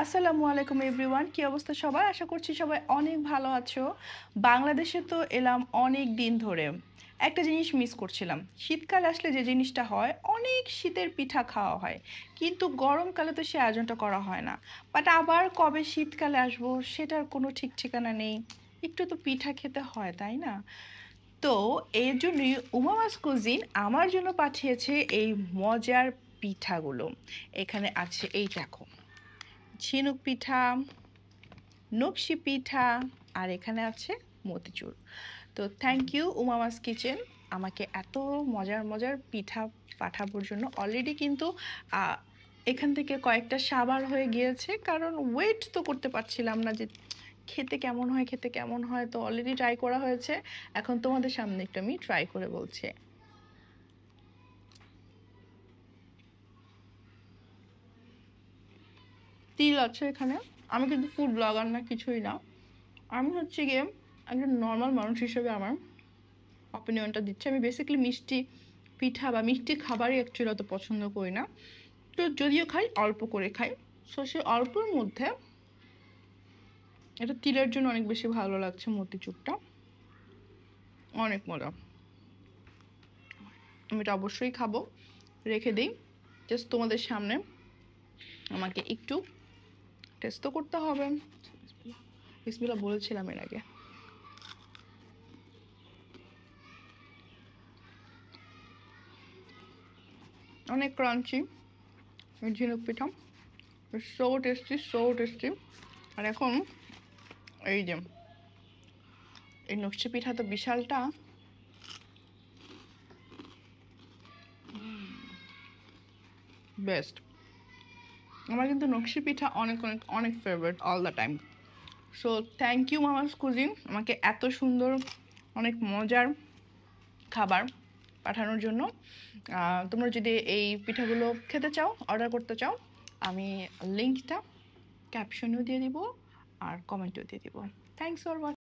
আসসালামু আলাইকুম এভরিওয়ান, কি অবস্থা সবার? আশা করছি সবাই অনেক ভালো আছো। বাংলাদেশে তো এলাম অনেক দিন ধরে। একটা জিনিস মিস করছিলাম। শীতকাল আসলে যে জিনিসটা হয়, অনেক শীতের পিঠা খাওয়া হয়, কিন্তু গরমকালে তো সে আয়োজনটা করা হয় না। বাট আবার কবে শীতকালে আসবো সেটার কোনো ঠিক ঠিকানা নেই। একটু তো পিঠা খেতে হয়, তাই না? তো এর জন্যই উমামাস কুজিন আমার জন্য পাঠিয়েছে এই মজার পিঠাগুলো। এখানে আছে, এই দেখো, ঝিনুক পিঠা, নকশি পিঠা, আর এখানে আছে মতিচুর। তো থ্যাংক ইউ উমামাস কিচেন আমাকে এত মজার মজার পিঠা পাঠানোর জন্য। অলরেডি কিন্তু আহ, এখান থেকে কয়েকটা সাবার হয়ে গিয়েছে, কারণ ওয়েট তো করতে পারছিলাম না যে খেতে কেমন হয়। তো অলরেডি ট্রাই করা হয়েছে, এখন তোমাদের সামনে একটু আমি ট্রাই করে বলছি। তিল আছে এখানে। আমি কিন্তু ফুড ব্লগার না, কিছুই না। আমি হচ্ছে গিয়ে একজন নর্মাল মানুষ হিসেবে আমার অপিনিয়নটা দিচ্ছি। আমি বেসিক্যালি মিষ্টি পিঠা বা মিষ্টি খাবারই অ্যাকচুয়ালি অত পছন্দ করি না। তো যদিও খাই, অল্প করে খাই। সো সে অল্পর মধ্যে এটা তিলের জন্য অনেক বেশি ভালো লাগছে। মতিচুরটা অনেক মজা। আমি এটা অবশ্যই খাবো। রেখে দিই জাস্ট তোমাদের সামনে। আমাকে একটু টেস্ট তো করতে হবে। বিসমিল্লাহ বলেছিলাম এর আগে। অনেক ক্রাঞ্চি ঝিনুক পিঠা, সো টেস্টি, সো টেস্টি। আর এখন এই যে এই নকশি পিঠা তো বিশালটা, বেস্ট। আমার কিন্তু নকশি পিঠা অনেক অনেক অনেক favourite all the time. So thank you মামাস কুজিন আমাকে এত সুন্দর অনেক মজার খাবার পাঠানোর জন্য। তোমরা যদি এই পিঠাগুলো খেতে চাও, অর্ডার করতে চাও, আমি লিঙ্কটা ক্যাপশনেও দিয়ে দিব আর কমেন্টেও দিয়ে দিব। Thanks for watching.